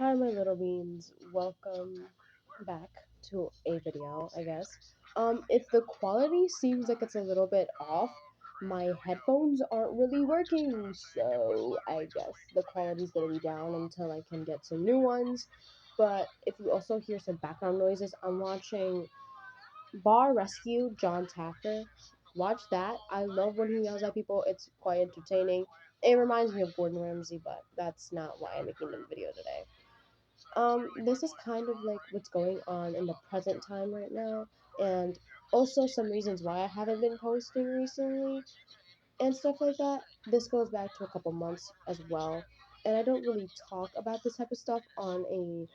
Hi, my little beans. Welcome back to a video, I guess. If the quality seems like it's a little bit off, my headphones aren't really working, so I guess the quality's gonna be down until I can get some new ones. But if you also hear some background noises, I'm watching Bar Rescue John Taffer. Watch that. I love when he yells at people. It's quite entertaining. It reminds me of Gordon Ramsay, but that's not why I'm making the video today. This is kind of like what's going on in the present time right now, and also some reasons why I haven't been posting recently and stuff like that. This goes back to a couple months as well, and I don't really talk about this type of stuff on a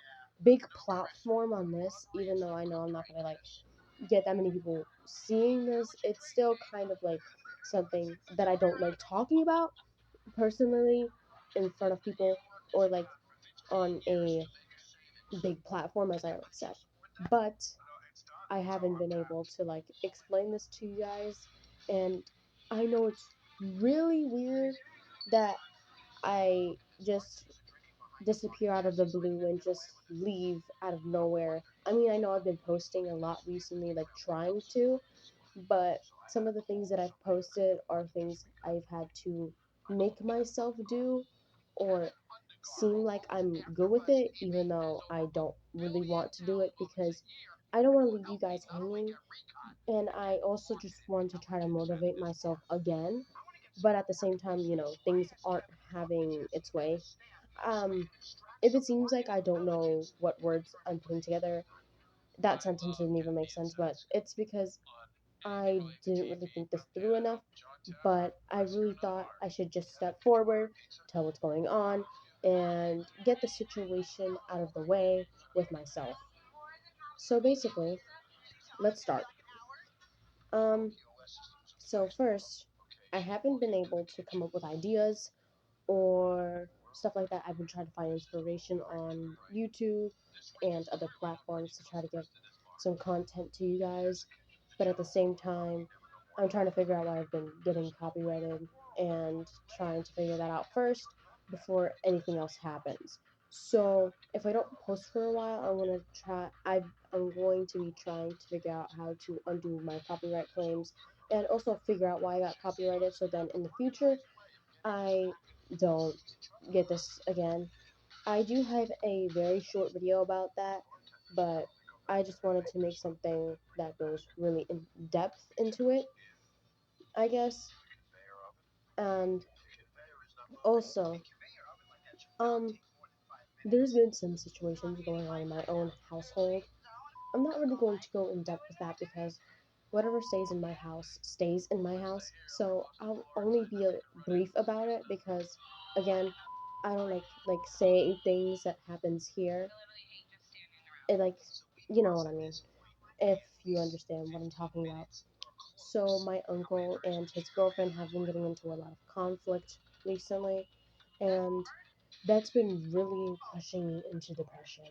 big platform on this, even though I know I'm not gonna like get that many people seeing this. It's still kind of like something that I don't like talking about personally in front of people or like on a big platform, as I already said. But I haven't been able to like explain this to you guys, and I know it's really weird that I just disappear out of the blue and just leave out of nowhere. I mean, I know I've been posting a lot recently, like trying to, but some of the things that I've posted are things I've had to make myself do or seem like I'm good with it, even though I don't really want to do it because I don't want to leave you guys hanging. And I also just want to try to motivate myself again. But at the same time, things aren't having its way. Um, if it seems like I don't know what words I'm putting together, that sentence didn't even make sense, but it's because I didn't really think this through enough, but I really thought I should just step forward, tell what's going on, and get the situation out of the way with myself. So basically, let's start. Um, so first, I haven't been able to come up with ideas or stuff like that. I've been trying to find inspiration on YouTube and other platforms to try to give some content to you guys. But at the same time, I'm trying to figure out why I've been getting copyrighted and trying to figure that out first before anything else happens. So if I don't post for a while, I'm going to be trying to figure out how to undo my copyright claims and also figure out why I got copyrighted so then in the future I don't get this again. I do have a very short video about that, but I just wanted to make something that goes really in depth into it, I guess. And also, um, there's been some situations going on in my own household. I'm not really going to go in depth with that because whatever stays in my house stays in my house. So I'll only be brief about it because, again, I don't like say things that happens here. It like, you know what I mean. If you understand what I'm talking about. So my uncle and his girlfriend have been getting into a lot of conflict recently, and that's been really pushing me into depression.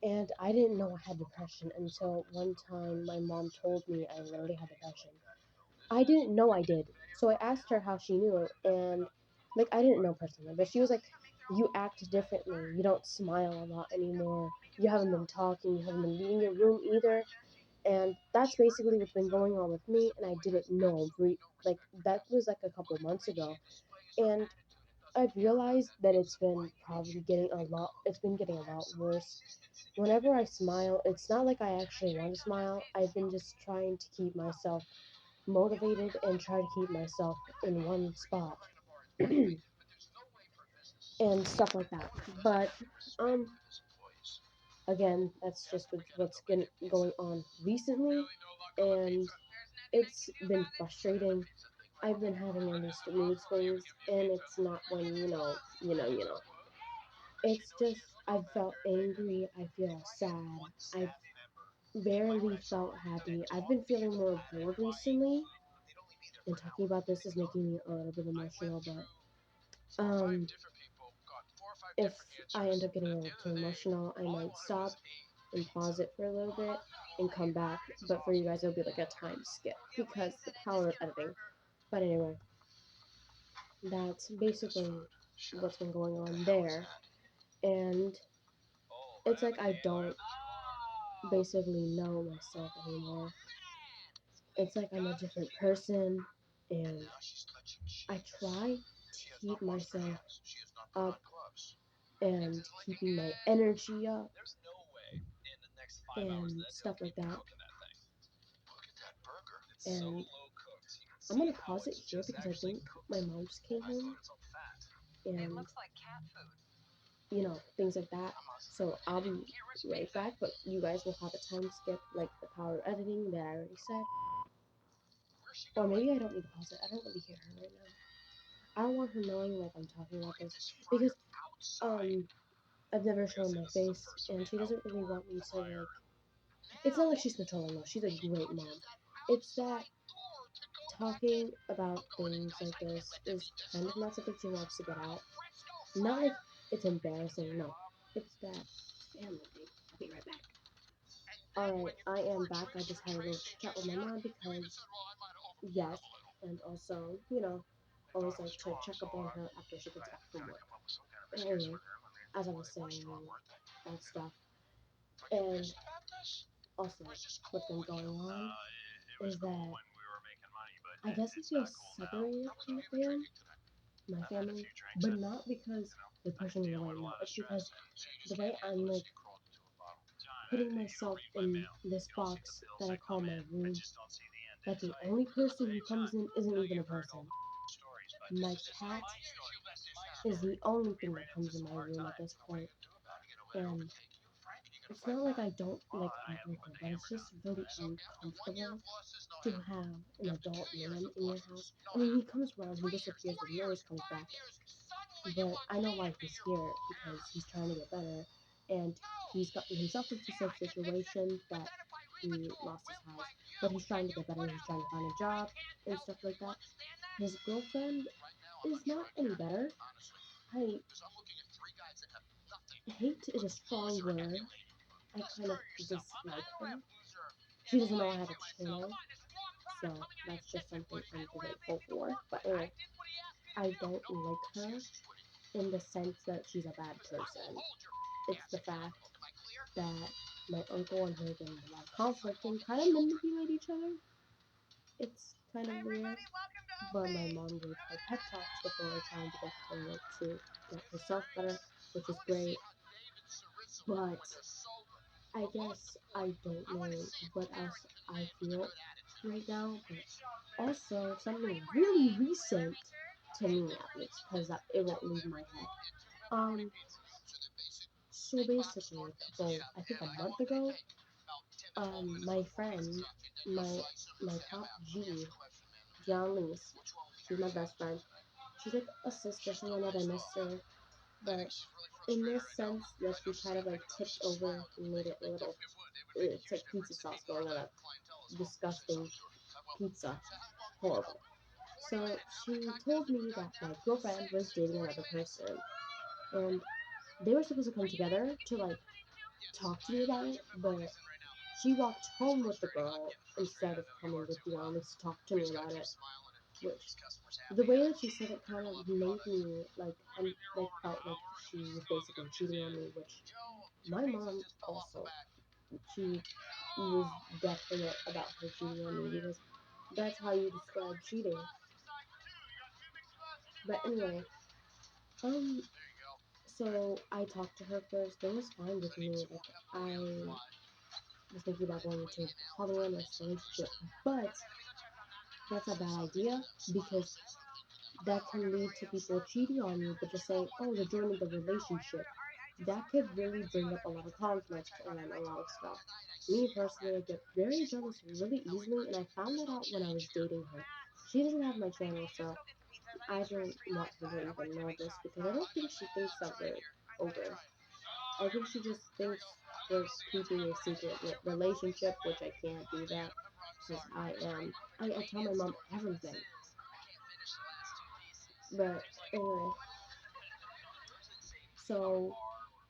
And I didn't know I had depression until one time my mom told me I literally had depression. I didn't know I did. So I asked her how she knew, and like I didn't know personally, but she was like, "You act differently. You don't smile a lot anymore. You haven't been talking. You haven't been leaving your room either." And that's basically what's been going on with me, and I didn't know. Like that was like a couple months ago, and I've realized that it's been probably getting a lot. It's been getting a lot worse. Whenever I smile, it's not like I actually want to smile. I've been just trying to keep myself motivated and try to keep myself in one spot and stuff like that. But um, again, that's just what's been going on recently, and it's been frustrating. I've been having mood swings, and it's not when It's just I've felt angry. I feel sad. I've barely felt happy. I've been feeling more bored recently, and talking about this is making me a little bit emotional. But if I end up getting a little too emotional, I might stop and pause it for a little bit and come back. But for you guys, it'll be like a time skip because the power of editing. But anyway, that's basically what's been going on there. And it's like I don't basically know myself anymore. It's like I'm a different person, and I try to keep myself up and keeping my energy up and stuff like that. And I'm gonna pause it here because I think my mom just came home and things like that. So I'll be right back, but you guys will have a time skip like the power of editing that I already said. Or maybe I don't need to pause it. I don't really hear her right now. I don't want her knowing like I'm talking about this because um I've never shown my face and she doesn't really want me to like it's not like she's controlling us. She's a great mom. It's that talking about things like this is kind of not something she wants to get out. Not like it's embarrassing, no. It's that family thing. I'll be right back. Alright, I am back. I just had a little chat with my mom because, yes, and also, always like to check up on her after she gets back from work. But anyway, as I was saying, that stuff. And also, what's been going on is that I guess I feel separated from my family, but not because they're pushing me away. No, it's because the way I'm like putting myself in this box that I call my room, that the only person who comes in isn't even a person. My cat is the only thing that comes in my room at this point, and it's not like I don't like my uncle, but it's just really uncomfortable to have an adult man in your house. I mean, he comes around, he disappears, but he always comes back. But I know why he's here because he's trying to get better, and he's gotten himself into some situation that he lost his house, but he's trying to get better. He's trying to find a job and stuff like that. His girlfriend is not any better. I hate is a strong word. I kind of dislike her. She doesn't know I have a channel, so that's just something I'm grateful for. But anyway, I don't like her in the sense that she's a bad person. It's the fact that my uncle and her get into a lot of conflict and kind of manipulate each other. It's kind of weird. But my mom gave her pep talks before trying to get her to get herself better, which is great. But I guess I don't know what else I feel right now. But also something really recent to me at least, because it won't leave my head. Um, so basically, I think a month ago, my friend, my my top G, Giannis, she's my best friend. She's like a sister, so I know that I miss her. But in this sense that she kind of like tipped over and made it a little, it's like pizza sauce going on a disgusting pizza. Horrible. So she told me that my girlfriend was dating another person, and they were supposed to come together to like talk to me about it, but she walked home with the girl instead of coming with the Giannis to talk to me about it. Which the way that she said it kind of made me like felt like she was basically cheating on me, which my mom also she was definite about her cheating on me because that's how you describe cheating. But anyway, um, so I talked to her first. It was fine with me. Like I was thinking about going into a polyamorous relationship, but that's a bad idea because that can lead to people cheating on you, but just saying, oh, you're joining the relationship. That could really bring up a lot of conflict and a lot of stuff. Me personally, I get very jealous really easily, and I found that out when I was dating her. She doesn't have my channel, so I don't want her to even know this because I don't think she thinks that we're over. I think she just thinks we're keeping a secret relationship, which I can't do that because I tell my mom everything. But anyway, so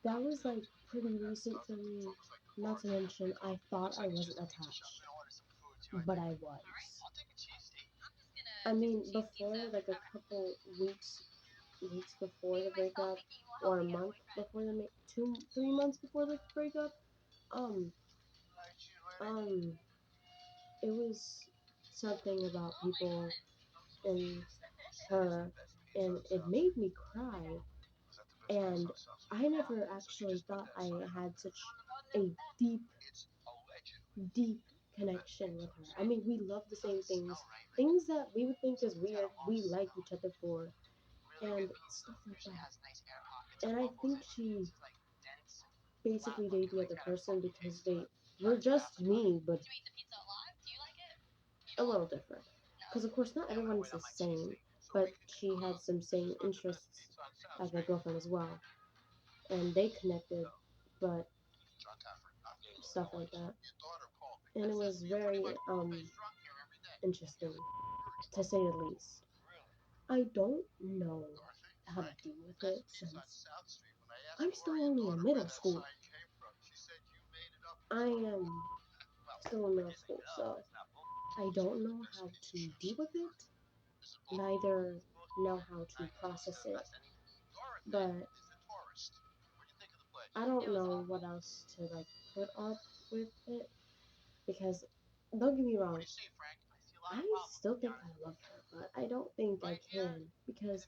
that was like pretty recent for me. Not to mention, I thought I wasn't attached, but I was. I mean, before like a couple weeks weeks before the breakup, or a month before the 2, 3 months before the breakup. Um, um, it was something about people and her, and it made me cry. And I never actually thought I had such a deep connection with her. I mean, we love the same things, things that we would think is weird, we like each other for, and stuff like that. And I think she basically dated the other person because they were just me, but a little different. Because, of course, not everyone's the same, but she had some same interests as my girlfriend as well. And they connected, but stuff like that. And it was very interesting, to say the least. I don't know how to deal with it since I'm still only in middle school. I am still in middle school, so I don't know how to deal with it, neither know how to process it, but I don't know what else to like put up with it because don't get me wrong, I still think I love her, but I don't think I can because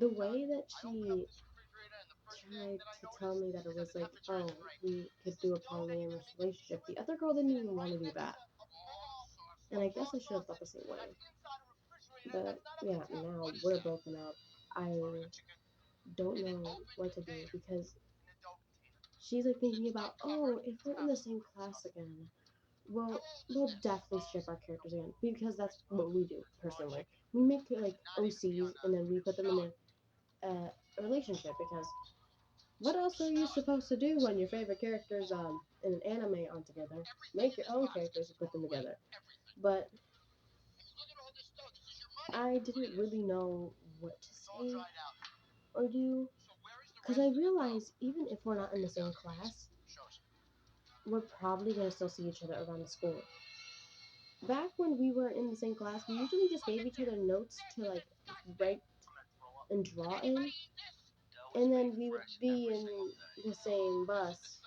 the way that she tried to tell me that it was like, oh, we could do a polyamorous relationship. The other girl didn't even want to do that. And I guess I should have thought the same way. But yeah, now we're broken up. I don't know what to do because she's like thinking about, oh, if we're in the same class again, we'll definitely ship our characters again because that's what we do personally. We make like OCs and then we put them in a relationship because what else are you supposed to do when your favorite characters in an anime aren't together? Make your own characters and put them together. But I didn't really know what to say or do because I realized even if we're not in the same class, we're probably gonna still see each other around the school. Back when we were in the same class, we usually just gave each other notes to like write and draw in, and then we would be in the same bus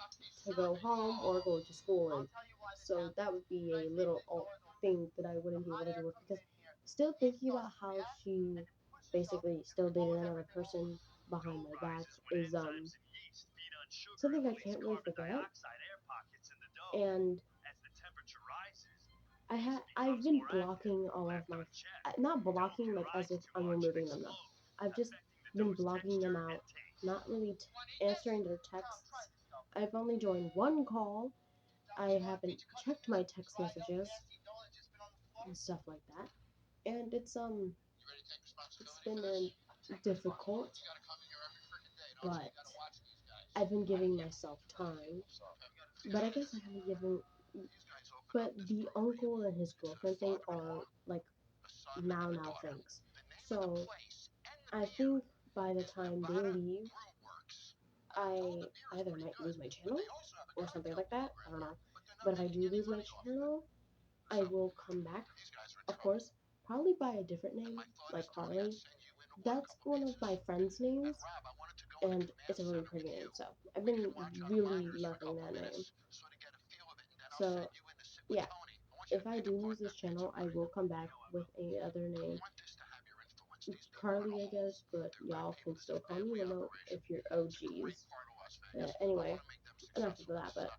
to go home or go to school, and so that would be a little thing that I wouldn't be able to do with because still thinking about how she basically still dated another person behind my back is something I can't really forget. And I've been blocking all of my not blocking like as if I'm removing them though. I've just been blocking them out, not really answering their texts. I've only joined one call. I haven't checked my text messages and stuff like that. And it's been difficult, but I've been giving myself time. But I guess I haven't given. But the uncle and his girlfriend thing are like now things. So I think by the time they leave, I either might lose my channel or something like that. I don't know. But if I do lose my channel, I will come back, of course, probably by a different name, like Carly. That's one of my friend's names, and it's a really pretty name, so I've been really loving that name. So, yeah, if I do lose this channel, I will come back with a other name. Carly, I guess, but y'all can still call me Willow if you're OGs. Anyway, enough of that, but,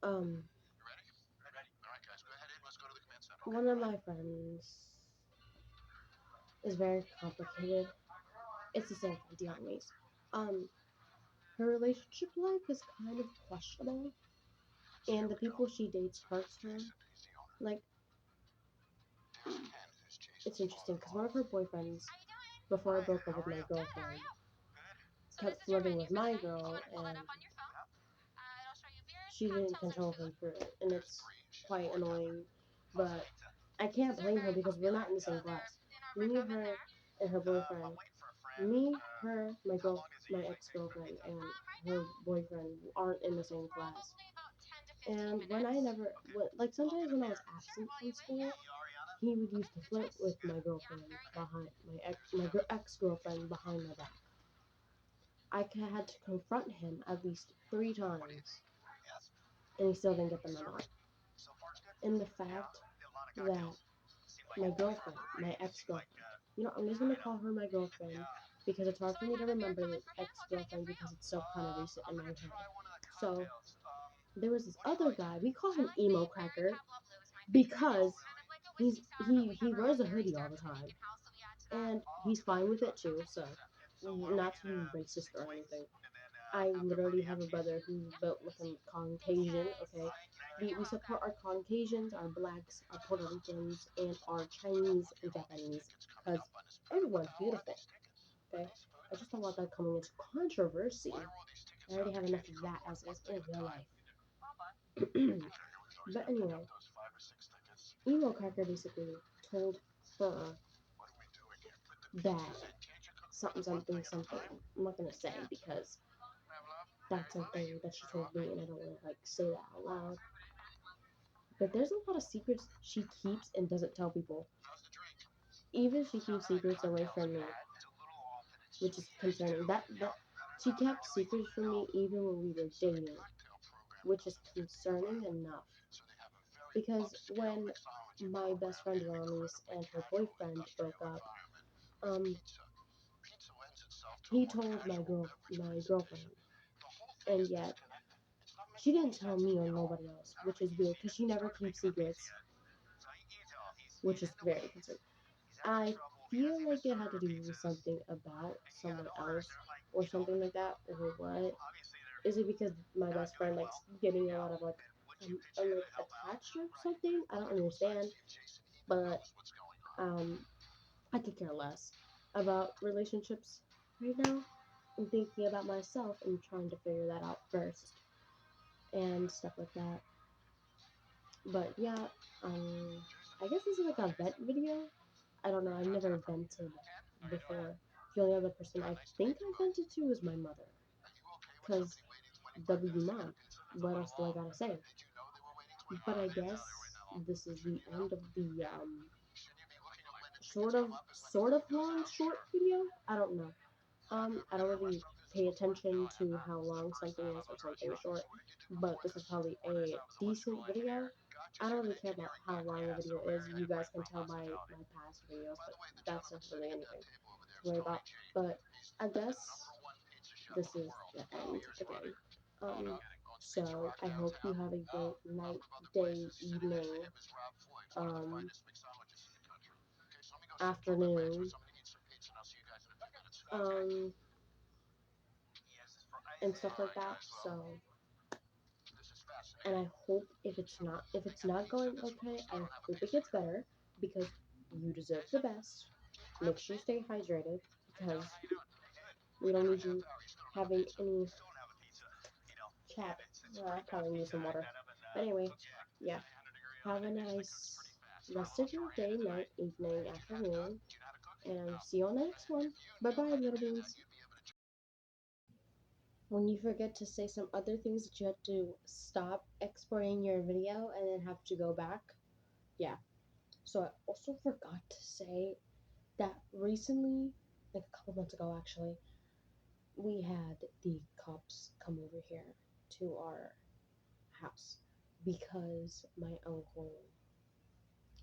um, one of my friends is very complicated. It's the same for Diony's. Um, her relationship life is kind of questionable, and the people she dates hurts her. Like, it's interesting because one of her boyfriends, before I broke up with my girlfriend, kept flirting with my girl, and she didn't control him through it, and it's quite annoying. But I can't blame her because we're not in the same class. Me, her, and her boyfriend. Me, her, my ex-girlfriend, and her boyfriend aren't in the same class. And when I never, like sometimes when I was absent from school, he would used to flirt with my girlfriend behind my ex-girlfriend behind my back. I had to confront him at least 3 times, and he still didn't get the memo. And the fact that my girlfriend, my ex-girlfriend, I'm just gonna call her my girlfriend because it's hard for me to remember the ex-girlfriend because it's so kind of recent in my head. So there was this other guy. We call him Emo Cracker because he wears a hoodie all the time, and he's fine with it too. So not to be racist or anything. I literally have a brother who's built like a Caucasian, okay? We support our Caucasians, our blacks, our Puerto Ricans, and our Chinese and Japanese, because everyone's beautiful, okay? I just don't want that coming into controversy. I already have enough of that as is in real life. But anyway, Emo Cracker basically told her that something. I'm not gonna say because that's something that she told me and I don't want to like say that out loud. But there's a lot of secrets she keeps and doesn't tell people. Even she keeps secrets away from me, which is concerning. That she kept secrets from me even when we were dating, which is concerning enough. Because when my best friend Ramis and her boyfriend broke up, um, he told my girlfriend, and yet she didn't tell me or nobody else, which is weird because she never keeps secrets, which is very concerning. I feel like it had to do with something about someone else or something like that, or what? Is it because my best friend likes getting a lot of like attached or something? I don't understand, but um, I could care less about relationships right now. I'm thinking about myself and trying to figure that out first and stuff like that. But yeah, I guess this is like a vet video. I don't know. I've never vented before. The only other person I think I vented to is my mother. Because W mom. What else do I gotta say? But I guess this is the end of the sort of long short video. I don't know. I don't really pay attention to how long something is or something is short, but this is probably a decent video. I don't really care about how long the video is. You guys can tell by my past videos, but that's not really anything to worry about. But I guess this is the end again. So I hope you have a great night, day, evening, um, afternoon, um, and stuff like that. So, and I hope if it's not going okay, I hope it gets better because you deserve the best. Make sure you stay hydrated because we don't need you having any chat. I probably need some water. But anyway, yeah. Have a nice rest of your day, night, evening, afternoon, and see you on the next one. Bye bye, little beans. When you forget to say some other things that you had to stop exporting your video and then have to go back. Yeah. So I also forgot to say that recently, like a couple months ago actually, we had the cops come over here to our house because my uncle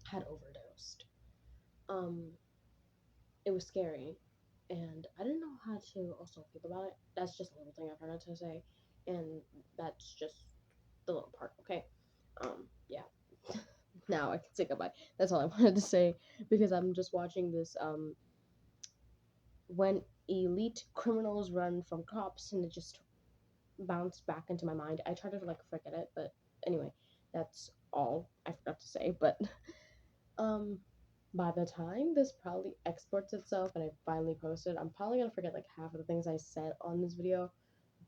had overdosed. Um, it was scary, and I didn't know how to also feel about it. That's just a little thing I forgot to say, and that's just the little part. Okay. Yeah. Now I can say goodbye. That's all I wanted to say because I'm just watching this. When elite criminals run from cops, and it just bounced back into my mind. I tried to like forget it, but anyway, that's all I forgot to say. But um, by the time this probably exports itself and I finally post it, I'm probably gonna forget like half of the things I said on this video.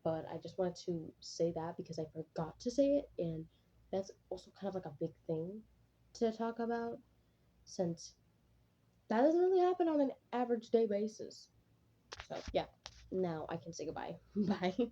But I just wanted to say that because I forgot to say it, and that's also kind of like a big thing to talk about since that doesn't really happen on an average day basis. So yeah, now I can say goodbye. Bye.